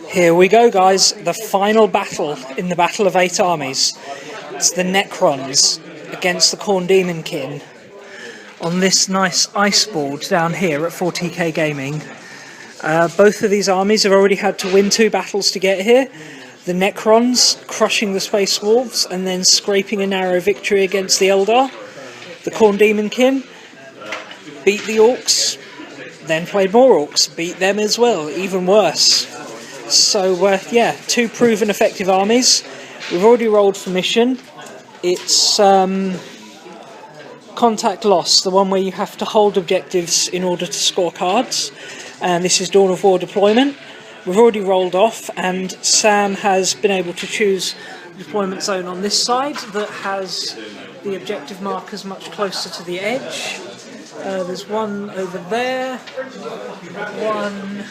Here we go, guys. The final battle in the Battle of 8 Armies. It's the Necrons against the Khorne Daemonkin on this nice ice board down here at 40k Gaming. Both of these armies have already had to win 2 battles to get here. The Necrons crushing the Space Wolves and then scraping a narrow victory against the Eldar. The Khorne Daemonkin beat the Orcs, then played more Orcs, beat them as well, even worse. So yeah, 2 proven effective armies. We've already rolled for mission. It's Contact Loss, the one where you have to hold objectives in order to score cards. And this is Dawn of War deployment. We've already rolled off, and Sam has been able to choose a deployment zone on this side that has the objective markers much closer to the edge. There's one over there, one...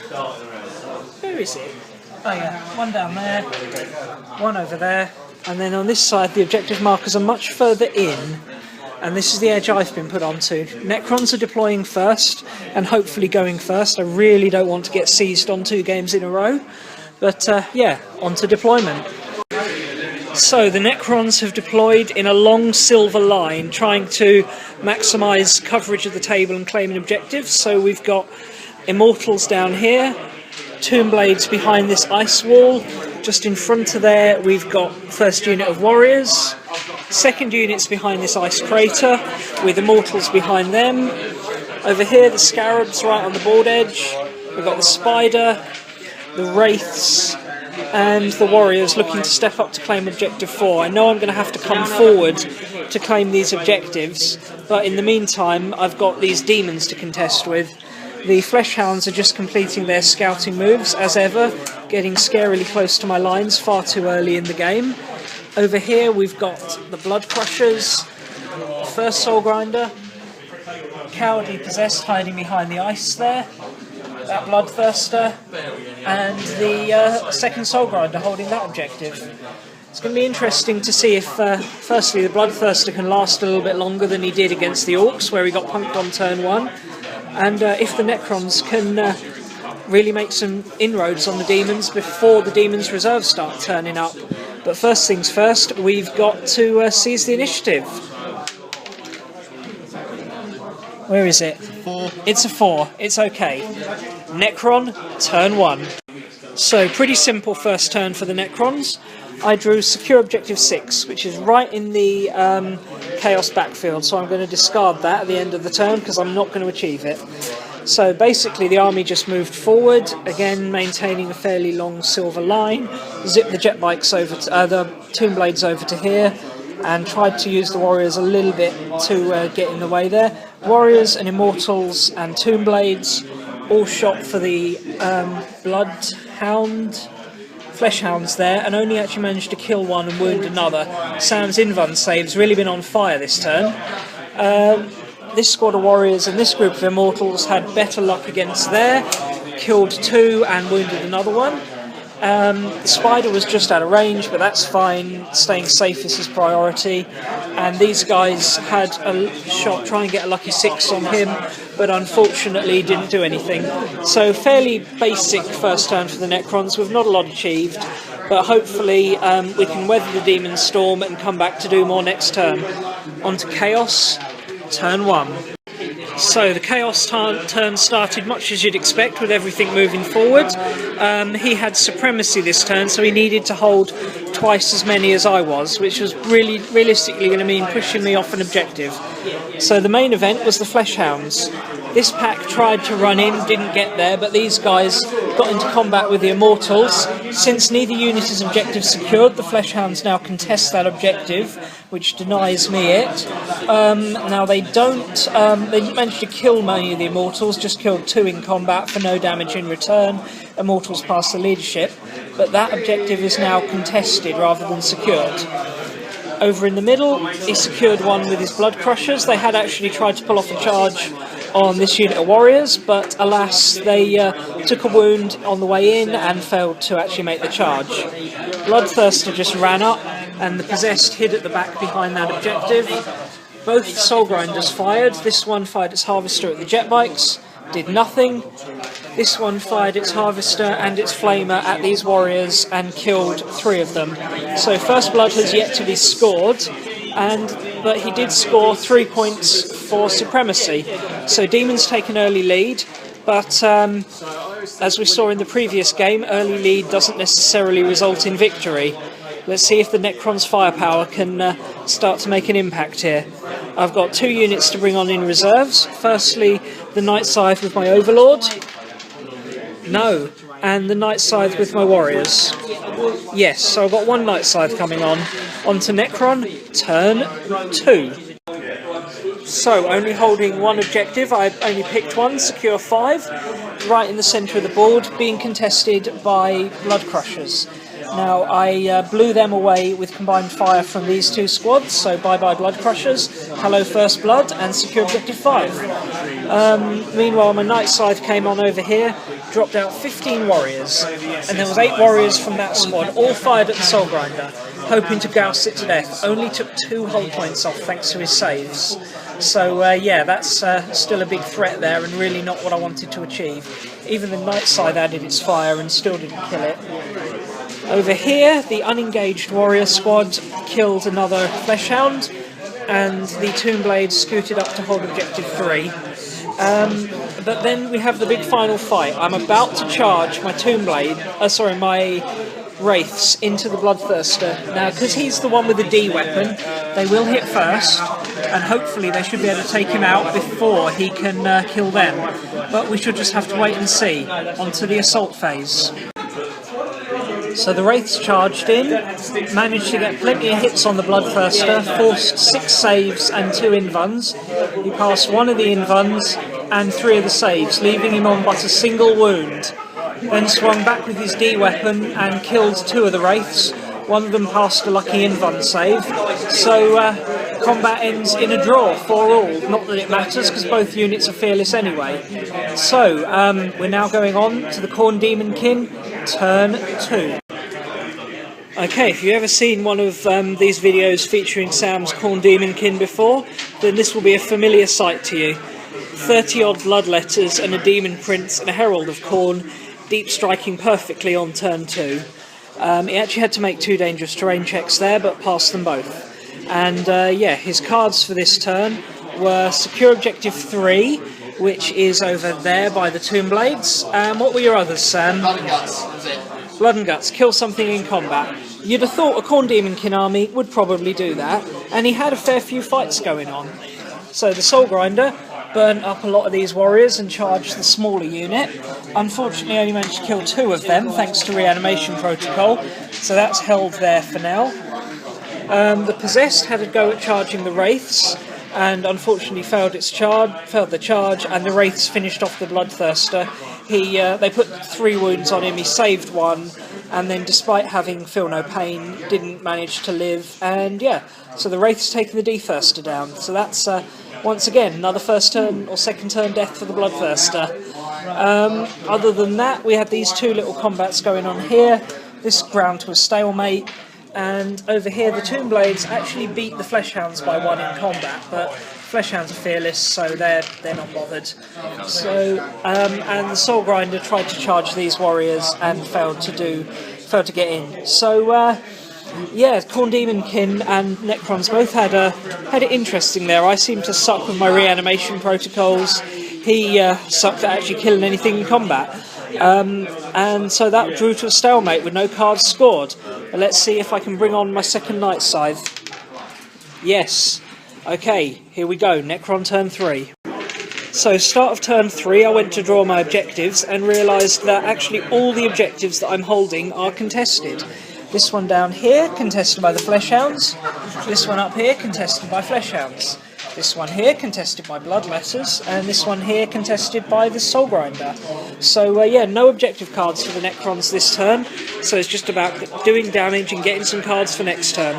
Where is it? Oh yeah, one down there, one over there, and then on this side the objective markers are much further in, and this is the edge I've been put onto. Necrons are deploying first, and hopefully going first. I really don't want to get seized on 2 games in a row, but yeah, on to deployment. So the Necrons have deployed in a long silver line, trying to maximise coverage of the table and claim an objective. So we've got Immortals down here, Tomb Blades behind this ice wall. Just in front of there we've got first unit of Warriors, second unit's behind this ice crater with Immortals behind them. Over here the Scarabs right on the board edge. We've got the Spider, the Wraiths and the Warriors looking to step up to claim Objective 4. I know I'm going to have to come forward to claim these objectives, but in the meantime I've got these demons to contest with. The Fleshhounds are just completing their scouting moves, as ever, getting scarily close to my lines far too early in the game. Over here we've got the Blood Crushers, first Soul Grinder, Cowardly Possessed hiding behind the ice there, that Bloodthirster, and the second Soul Grinder holding that objective. It's going to be interesting to see if, firstly, the Bloodthirster can last a little bit longer than he did against the Orcs, where he got punked on turn 1. And if the Necrons can really make some inroads on the demons before the demons' reserves start turning up. But first things first, we've got to seize the initiative. Where is it? 4. It's a 4. It's okay. Necron, turn 1. So pretty simple first turn for the Necrons. I drew Secure Objective 6, which is right in the Chaos backfield, so I'm going to discard that at the end of the turn because I'm not going to achieve it. So basically the army just moved forward, again maintaining a fairly long silver line, zipped the jet bikes over to, the Tomb Blades over to here, and tried to use the Warriors a little bit to get in the way there. Warriors and Immortals and Tomb Blades all shot for the Fleshhounds there, and only actually managed to kill one and wound another. Sam's Invuln save's really been on fire this turn. This squad of Warriors and this group of Immortals had better luck against there, killed 2 and wounded another one. The Spider was just out of range, but that's fine, staying safe is his priority. And these guys had a shot trying to get a lucky 6 on him, but unfortunately didn't do anything. So fairly basic first turn for the Necrons, with not a lot achieved, but hopefully we can weather the Demon Storm and come back to do more next turn. On to Chaos, turn 1. So the Chaos turn started much as you'd expect, with everything moving forward. He had Supremacy this turn, so he needed to hold twice as many as I was, which was really realistically going to mean pushing me off an objective. So the main event was the Fleshhounds. This pack tried to run in, didn't get there, but these guys got into combat with the Immortals. Since neither unit is objective secured, the Fleshhounds now contest that objective, which denies me it. Now they didn't manage to kill many of the Immortals, just killed 2 in combat for no damage in return. Immortals passed the leadership, but that objective is now contested rather than secured. Over in the middle, he secured one with his Blood Crushers. They had actually tried to pull off a charge on this unit of Warriors, but alas, they took a wound on the way in and failed to actually make the charge. Bloodthirster just ran up, and the Possessed hid at the back behind that objective. Both Soul Grinders fired. This one fired its Harvester at the jet bikes, did nothing. This one fired its Harvester and its Flamer at these warriors and killed 3 of them. So First Blood has yet to be scored, but he did score 3 points for Supremacy. So Demons take an early lead, but as we saw in the previous game, early lead doesn't necessarily result in victory. Let's see if the Necron's firepower can start to make an impact here. I've got 2 units to bring on in reserves. Firstly, the Night Scythe with my Overlord. No. And the Night Scythe with my Warriors. Yes, so I've got 1 Night Scythe coming on. On to Necron, turn 2. So, only holding 1 objective. I've only picked 1, secure 5. Right in the centre of the board, being contested by Blood Crushers. Now, I blew them away with combined fire from these 2 squads, so bye-bye Blood Crushers, hello First Blood, and secure objective 5. Meanwhile, my Night Scythe came on over here, dropped out 15 warriors, and there was 8 warriors from that squad, all fired at the Soul Grinder, hoping to gouse it to death. Only took 2 hull points off thanks to his saves. So yeah, that's still a big threat there, and really not what I wanted to achieve. Even the Night Scythe added its fire and still didn't kill it. Over here, the unengaged warrior squad killed another Fleshhound, and the Tombblades scooted up to hold objective 3. But then we have the big final fight. I'm about to charge my my Wraiths into the Bloodthirster. Now, because he's the one with the D weapon, they will hit first, and hopefully they should be able to take him out before he can kill them. But we should just have to wait and see. Onto the assault phase. So the Wraiths charged in, managed to get plenty of hits on the Bloodthirster, forced 6 saves and 2 invuns. He passed 1 of the invuns and 3 of the saves, leaving him on but a single wound. Then swung back with his D weapon and killed 2 of the Wraiths. 1 of them passed a lucky invun save. So combat ends in a draw, 4-all. Not that it matters, because both units are fearless anyway. So we're now going on to the Khorne Daemonkin, turn 2. Okay, if you've ever seen one of these videos featuring Sam's Khorne Daemonkin before, then this will be a familiar sight to you. 30-odd blood letters and a Demon Prince and a Herald of Khorne, deep striking perfectly on turn 2. He actually had to make 2 dangerous terrain checks there, but passed them both. And yeah, his cards for this turn were secure objective 3, which is over there by the Tombblades. What were your others, Sam? Blood and Guts, that's it. Blood and Guts, kill something in combat. You'd have thought a Khorne Daemonkin army would probably do that, and he had a fair few fights going on. So the Soul Grinder burnt up a lot of these warriors and charged the smaller unit. Unfortunately, only managed to kill 2 of them thanks to reanimation protocol, so that's held there for now. The Possessed had a go at charging the Wraiths, and unfortunately failed the charge, and the Wraiths finished off the Bloodthirster. They put 3 wounds on him, he saved 1, and then despite having Feel No Pain, didn't manage to live, and yeah, so the Wraith's taken the D-Thirster down. So that's, once again, another first turn or second turn death for the Bloodthirster. Other than that, we had these 2 little combats going on here. This ground to a stalemate. And over here, the Tombblades actually beat the Fleshhounds by 1 in combat, but Fleshhounds are fearless, so they're not bothered. So, and the Soul Grinder tried to charge these warriors and failed to get in. So, yeah, Khorne Daemonkin and Necrons both had it interesting there. I seemed to suck with my reanimation protocols. He sucked at actually killing anything in combat. And so that drew to a stalemate with no cards scored. Let's see if I can bring on my second Night Scythe. Yes. Okay, here we go. Necron turn 3. So start of turn 3, I went to draw my objectives and realised that actually all the objectives that I'm holding are contested. This one down here, contested by the Fleshhounds. This one up here, contested by Fleshhounds. This one here, contested by Bloodletters, and this one here, contested by the Soul Grinder. So, yeah, no objective cards for the Necrons this turn, so it's just about doing damage and getting some cards for next turn.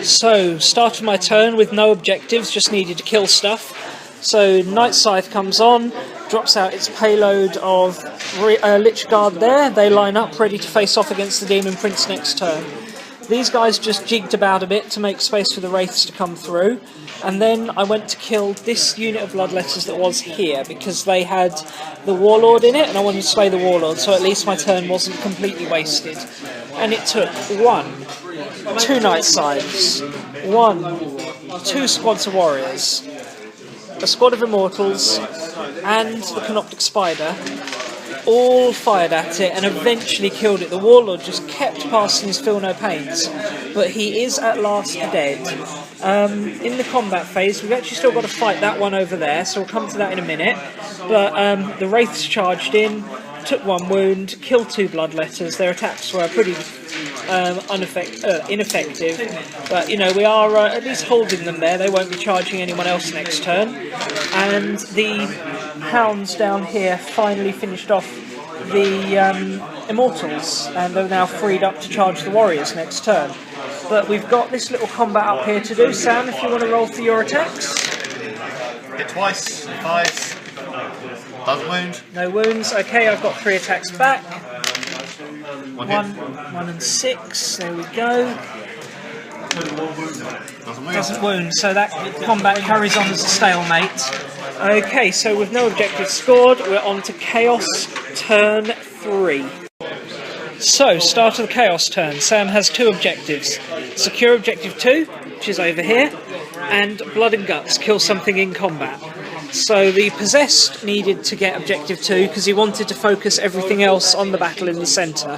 So, started my turn with no objectives, just needed to kill stuff. So, Night Scythe comes on, drops out its payload of Lich Guard there. They line up, ready to face off against the Demon Prince next turn. These guys just jigged about a bit to make space for the Wraiths to come through, and then I went to kill this unit of Bloodletters that was here, because they had the Warlord in it, and I wanted to slay the Warlord, so at least my turn wasn't completely wasted. And it took 2 Night Sides, 2 squads of Warriors, a squad of Immortals, and the Canoptic Spider, all fired at it and eventually killed it. The Warlord just kept passing his feel no pains, but he is at last dead. In the combat phase, we've actually still got to fight that one over there, so we'll come to that in a minute. But the Wraiths charged in, took 1 wound, killed 2 Bloodletters. Their attacks were pretty ineffective, but you know, we are at least holding them there. They won't be charging anyone else next turn. And the Hounds down here finally finished off the Immortals, and they're now freed up to charge the Warriors next turn. But we've got this little combat up here to do. Sam, if you want to roll for your attacks. Hit twice, 5. Does wound. No wounds. Okay, I've got 3 attacks back. 1 and 6. There we go. Doesn't wound, so that combat carries on as a stalemate. Okay, so with no objectives scored, we're on to Chaos turn 3. So, start of the Chaos turn. Sam has 2 objectives. Secure objective 2, which is over here, and Blood and Guts, kill something in combat. So the Possessed needed to get objective 2 because he wanted to focus everything else on the battle in the centre.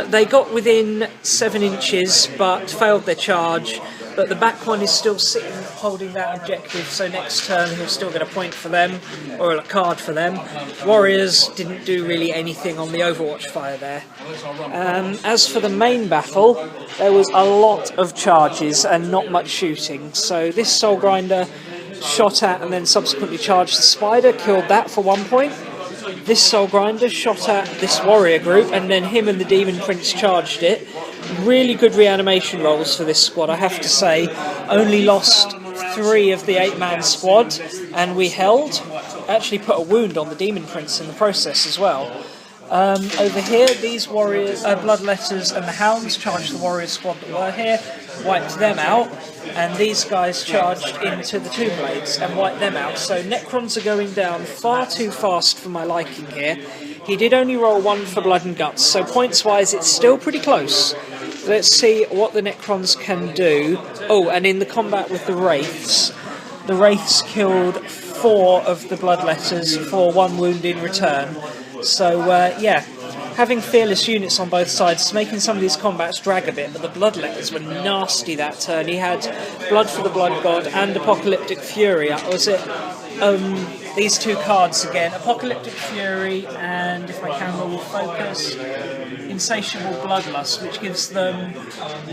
They got within 7 inches but failed their charge, but the back one is still sitting holding that objective, so next turn he'll still get a point for them, or a card for them. Warriors didn't do really anything on the Overwatch fire there. As for the main battle, there was a lot of charges and not much shooting, so this Soul Grinder shot at and then subsequently charged the Spider, killed that for 1 point. This Soul Grinder shot at this Warrior group, and then him and the Demon Prince charged it. Really good reanimation rolls for this squad, I have to say. Only lost 3 of the 8-man squad, and we held. Actually put a wound on the Demon Prince in the process as well. Over here, these Warriors, Bloodletters and the Hounds charged the Warrior squad that were here, wiped them out, and these guys charged into the Tomb Blades and wiped them out. So Necrons are going down far too fast for my liking here. He did only roll 1 for Blood and Guts, so points-wise it's still pretty close. Let's see what the Necrons can do. Oh, and in the combat with the Wraiths killed 4 of the Bloodletters for 1 wound in return. So, yeah, having fearless units on both sides is making some of these combats drag a bit, but the Bloodletters were nasty that turn. He had Blood for the Blood God and Apocalyptic Fury. Was it these 2 cards again? Apocalyptic Fury and, if my camera will focus, Insatiable Bloodlust, which gives them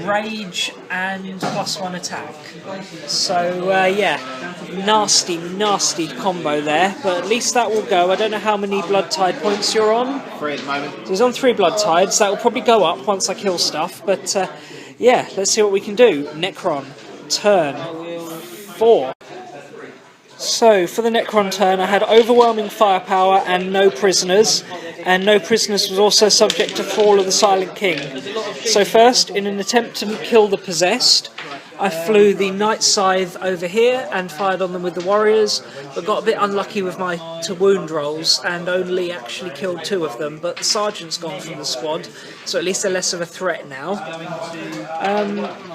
Rage and +1 attack. So, yeah, nasty combo there, but at least that will go. I don't know how many Blood Tide points you're on. 3 at the moment. So he's on 3 Blood Tides. That will probably go up once I kill stuff, but yeah, let's see what we can do. Necron, turn 4. So, for the Necron turn, I had overwhelming firepower and no prisoners, and no prisoners was also subject to Fall of the Silent King. So first, in an attempt to kill the Possessed, I flew the Night Scythe over here and fired on them with the Warriors, but got a bit unlucky with my to-wound rolls and only actually killed 2 of them, but the Sergeant's gone from the squad, so at least they're less of a threat now.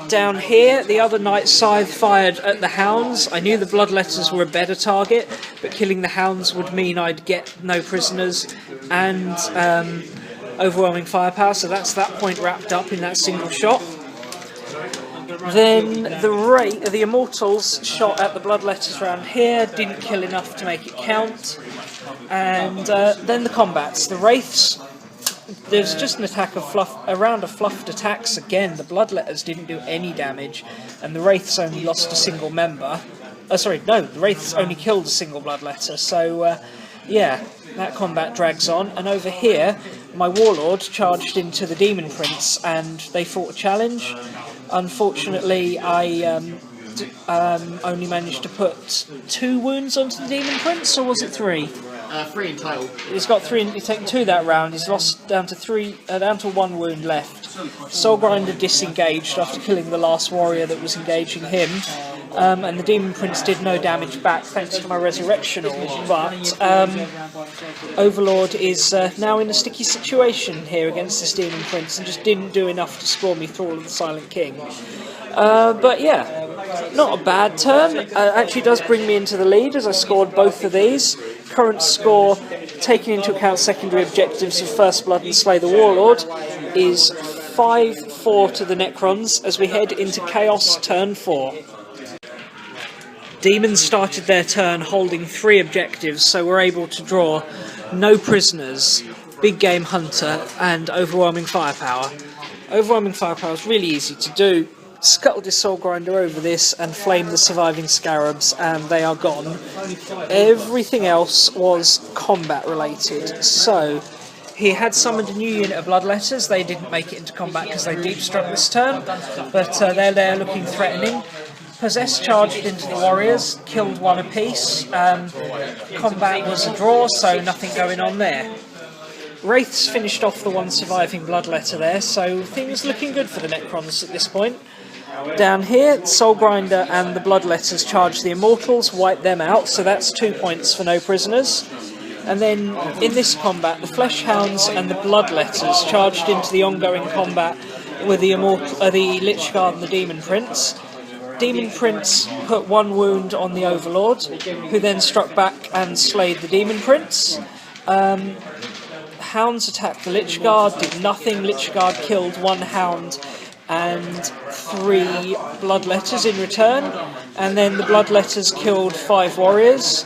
Down here, the other Night Scythe fired at the Hounds. I knew the Bloodletters were a better target, but killing the Hounds would mean I'd get no prisoners and overwhelming firepower, so that's that point wrapped up in that single shot. Then the Immortals shot at the Bloodletters around here, didn't kill enough to make it count. And then the combats. The Wraiths, there's just an attack of a round of fluffed attacks again. The Bloodletters didn't do any damage, and the Wraiths only lost a single member. The Wraiths only killed a single Bloodletter, so yeah, that combat drags on. And over here, my Warlord charged into the Demon Prince, and they fought a challenge. Unfortunately, I only managed to put 2 wounds onto the Demon Prince, or was it 3? 3 in total. He's got 3. He's taken 2 that round. He's lost down to 1 wound left. Soulgrinder disengaged after killing the last warrior that was engaging him. And the Demon Prince did no damage back thanks to my Resurrection Orb, but Overlord is now in a sticky situation here against this Demon Prince and just didn't do enough to score me Thrall of the Silent King. But yeah, not a bad turn. Actually does bring me into the lead as I scored both of these. Current score, taking into account secondary objectives of First Blood and Slay the Warlord, is 5-4 to the Necrons as we head into Chaos turn 4. Demons started their turn holding 3 objectives, so we're able to draw no prisoners, big game hunter, and overwhelming firepower. Overwhelming firepower is really easy to do. Scuttled his Soulgrinder over this and flamed the surviving scarabs, and they are gone. Everything else was combat related, so he had summoned a new unit of Bloodletters. They didn't make it into combat because they deep struck this turn, but they're there looking threatening. Possessed charged into the warriors, killed 1 apiece. Combat was a draw, so nothing going on there. Wraiths finished off the 1 surviving Bloodletter there, so things looking good for the Necrons at this point. Down here, Soulgrinder and the Bloodletters charged the Immortals, wiped them out, so that's 2 points for no prisoners. And then in this combat, the Fleshhounds and the Bloodletters charged into the ongoing combat with the Lichguard and the Demon Prince. Demon Prince put 1 wound on the Overlord, who then struck back and slayed the Demon Prince. Hounds attacked the Lichguard, did nothing. Lichguard killed 1 hound and 3 Bloodletters in return, and then the Bloodletters killed 5 warriors.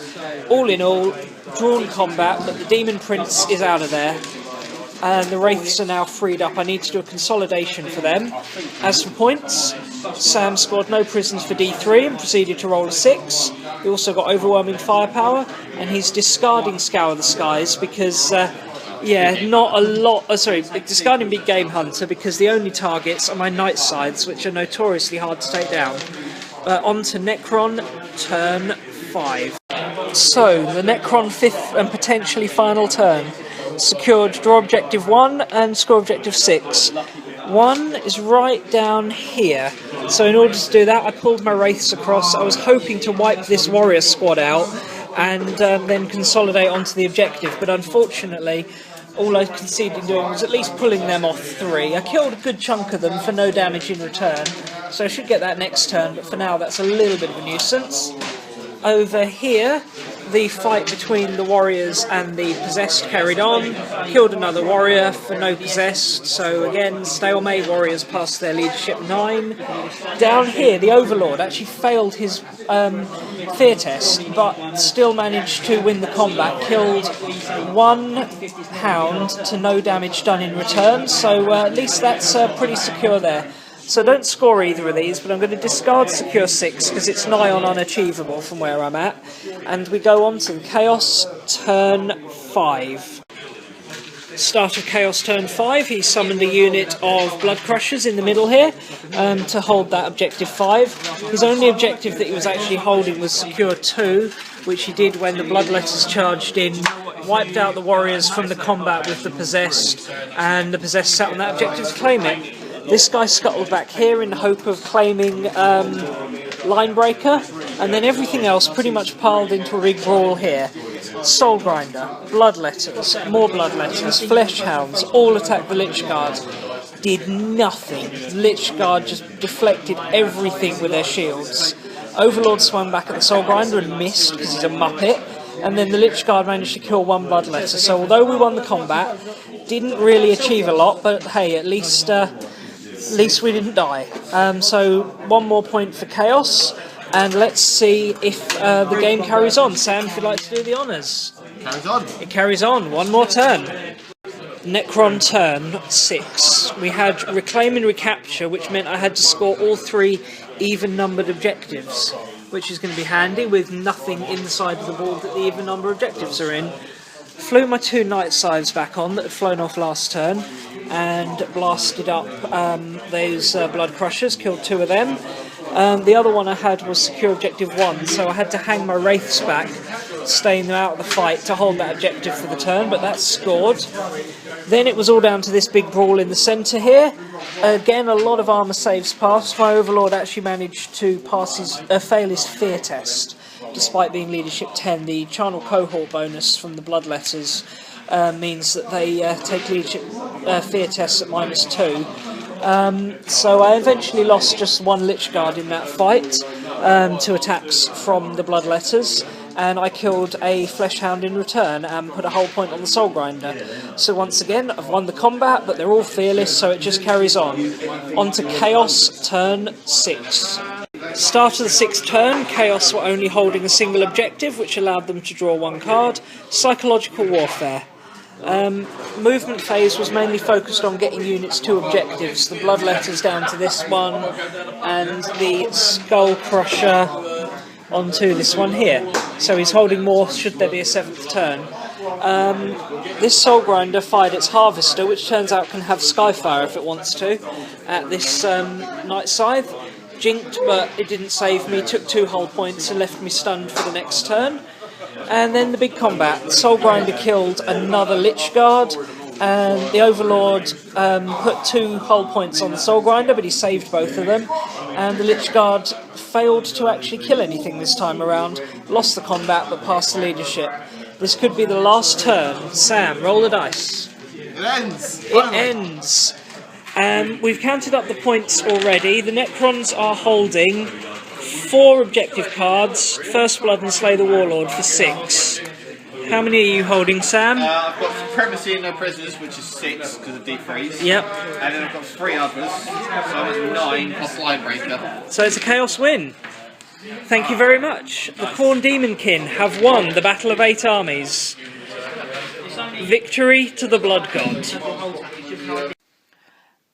All in all, drawn combat, but the Demon Prince is out of there. And the Wraiths are now freed up. I need to do a consolidation for them. As for points, Sam scored no prisons for D3 and proceeded to roll a 6. He also got overwhelming firepower, and he's discarding Scour the Skies because, not a lot... discarding Big Game Hunter because the only targets are my Night Sides, which are notoriously hard to take down. On to Necron, turn 5. So, the Necron 5th and potentially final turn. Secured draw objective 1 and score objective 6. 1 is right down here. So in order to do that, I pulled my Wraiths across. I was hoping to wipe this warrior squad out and then consolidate onto the objective, but unfortunately all I conceded in doing was at least pulling them off 3. I killed a good chunk of them for no damage in return, so I should get that next turn, but for now that's a little bit of a nuisance. Over here, the fight between the warriors and the possessed carried on. Killed another warrior for no possessed, so again, stalemate. Warriors passed their leadership 9. Down here, the Overlord actually failed his fear test, but still managed to win the combat. Killed 1 hound to no damage done in return, so at least that's pretty secure there. So don't score either of these, but I'm going to discard Secure 6 because it's nigh on unachievable from where I'm at. And we go on to Chaos turn 5. Start of Chaos turn 5, he summoned a unit of Blood Crushers in the middle here to hold that objective 5. His only objective that he was actually holding was Secure 2, which he did when the Bloodletters charged in, wiped out the warriors from the combat with the Possessed, and the Possessed sat on that objective to claim it. This guy scuttled back here in the hope of claiming Linebreaker, and then everything else pretty much piled into a big brawl here. Soulgrinder, Bloodletters, more Bloodletters, Fleshhounds, all attacked the Lichguard. Did nothing. The Lichguard just deflected everything with their shields. Overlord swung back at the Soulgrinder and missed because he's a muppet. And then the Lichguard managed to kill 1 Bloodletter. So although we won the combat, didn't really achieve a lot, but hey, at least we didn't die. So 1 more point for Chaos, and let's see if the game carries on. Sam, if you'd like to do the honours. Carries on. It carries on. 1 more turn. Necron turn 6. We had Reclaim and Recapture, which meant I had to score all 3 even-numbered objectives, which is going to be handy with nothing inside the board that the even-number objectives are in. Flew my 2 Night Sides back on that had flown off last turn and blasted up those Blood Crushers, killed 2 of them. The other one I had was Secure Objective 1, so I had to hang my Wraiths back staying them out of the fight to hold that objective for the turn, but that's scored. Then it was all down to this big brawl in the centre here. Again, a lot of armour saves passed. My Overlord actually managed to fail his fear test, despite being leadership 10. The Charnel cohort bonus from the Bloodletters means that they take leadership fear tests at -2. So I eventually lost just one Lich Guard in that fight to attacks from the Bloodletters, and I killed a Fleshhound in return and put a whole point on the Soul Grinder. So once again, I've won the combat, but they're all fearless, so it just carries on. On to Chaos, turn 6. Start of the 6th turn, Chaos were only holding a single objective, which allowed them to draw 1 card. Psychological Warfare. Movement phase was mainly focused on getting units to objectives. The Bloodletters down to this one, and the Skull Crusher onto this one here. So he's holding more should there be a 7th turn. This Soul Grinder fired its Harvester, which turns out can have Skyfire if it wants to, at this Night Scythe. Jinked, but it didn't save me, took 2 hull points and left me stunned for the next turn. And then the big combat. The Soul Grinder killed another Lich Guard, and the Overlord put 2 hull points on the Soul Grinder, but he saved both of them. And the Lich Guard failed to actually kill anything this time around, lost the combat but passed the leadership. This could be the last turn. Sam, roll the dice. It ends! It ends. We've counted up the points already. The Necrons are holding 4 objective cards, First Blood and Slay the Warlord for 6. How many are you holding, Sam? I've got Supremacy and No Prisoners, which is 6 because of Deep Freeze. Yep. And then I've got 3 others, so I'm at 9 plus Linebreaker. So it's a Chaos win. Thank you very much. The Khorne Daemonkin have won the Battle of 8 Armies. Victory to the Blood God.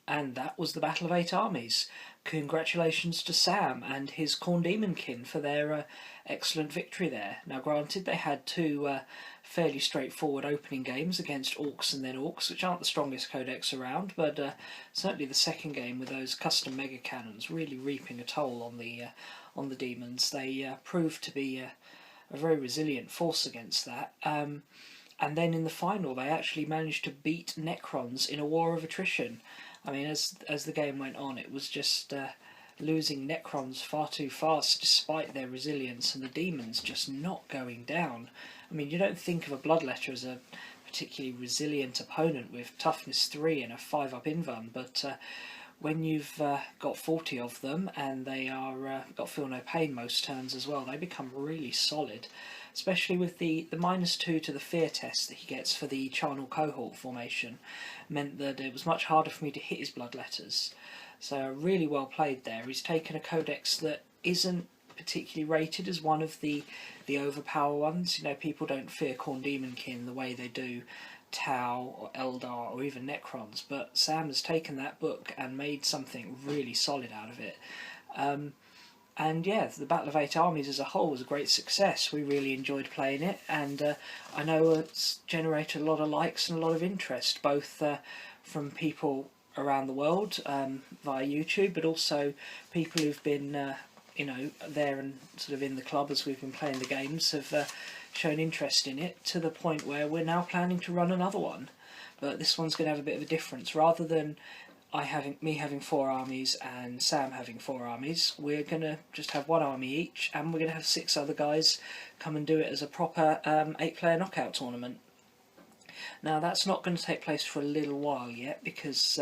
And that was the Battle of 8 Armies. Congratulations to Sam and his Khorne Daemonkin for their excellent victory there. Now granted, they had 2 fairly straightforward opening games against Orcs and then Orcs, which aren't the strongest codex around, but certainly the second game with those custom mega cannons really reaping a toll on the demons. They proved to be a very resilient force against that. And then in the final, they actually managed to beat Necrons in a war of attrition. I mean, as the game went on, it was just losing Necrons far too fast despite their resilience, and the demons just not going down. I mean, you don't think of a Bloodletter as a particularly resilient opponent with toughness 3 and a 5-up invuln, but when you've got 40 of them and they are got feel no pain most turns as well, they become really solid. Especially with the -2 to the fear test that he gets for the Charnel cohort formation, meant that it was much harder for me to hit his Bloodletters. So really well played there. He's taken a codex that isn't particularly rated as one of the overpower ones. You know, people don't fear Khorne Daemonkin the way they do Tau or Eldar or even Necrons, but Sam has taken that book and made something really solid out of it. And yeah, the Battle of 8 Armies as a whole was a great success. We really enjoyed playing it, and I know it's generated a lot of likes and a lot of interest, both from people around the world via YouTube, but also people who've been you know, there and sort of in the club as we've been playing the games have shown interest in it, to the point where we're now planning to run another one. But this one's going to have a bit of a difference. Rather than me having 4 armies and Sam having 4 armies, we're going to just have 1 army each, and we're going to have 6 other guys come and do it as a proper 8-player knockout tournament. Now that's not going to take place for a little while yet, because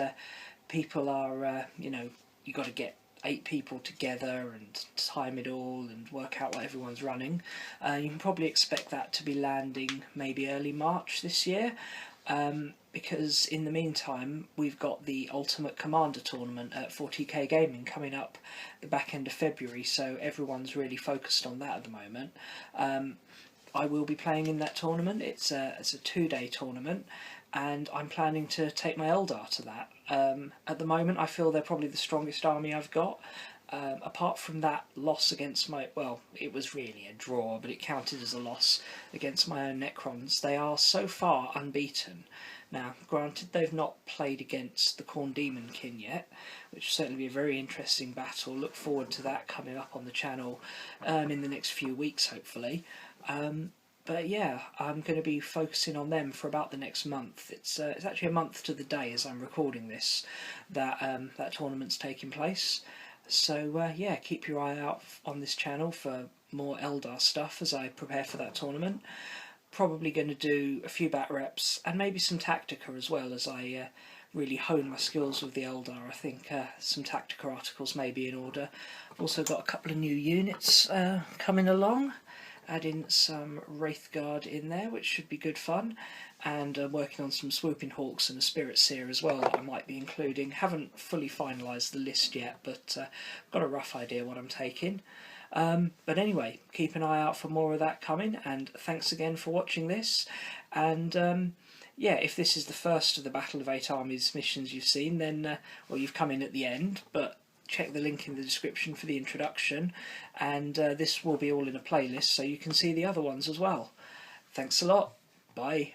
people are, you know, you've got to get 8 people together and time it all and work out what everyone's running. You can probably expect that to be landing maybe early March this year. Because in the meantime we've got the Ultimate Commander tournament at 40k Gaming coming up the back end of February, so everyone's really focused on that at the moment. I will be playing in that tournament. It's a 2-day tournament, and I'm planning to take my Eldar to that. At the moment I feel they're probably the strongest army I've got. Apart from that loss against my, well, it was really a draw, but it counted as a loss against my own Necrons, they are so far unbeaten. Now, granted, they've not played against the Khorne Daemonkin yet, which will certainly be a very interesting battle. Look forward to that coming up on the channel in the next few weeks, hopefully. But yeah, I'm going to be focusing on them for about the next month. It's actually a month to the day as I'm recording this that that tournament's taking place. So yeah, keep your eye out on this channel for more Eldar stuff as I prepare for that tournament. Probably going to do a few Batreps and maybe some Tactica as well as I really hone my skills with the Eldar. I think some Tactica articles may be in order. I've also got a couple of new units coming along. Add in some Wraithguard in there, which should be good fun, and working on some Swooping Hawks and a Spirit Seer as well that I might be including. Haven't fully finalised the list yet, but got a rough idea what I'm taking. But anyway, keep an eye out for more of that coming, and thanks again for watching this. And yeah, if this is the first of the Battle of 8 Armies missions you've seen, then well, you've come in at the end, but check the link in the description for the introduction, and this will be all in a playlist so you can see the other ones as well. Thanks a lot. Bye.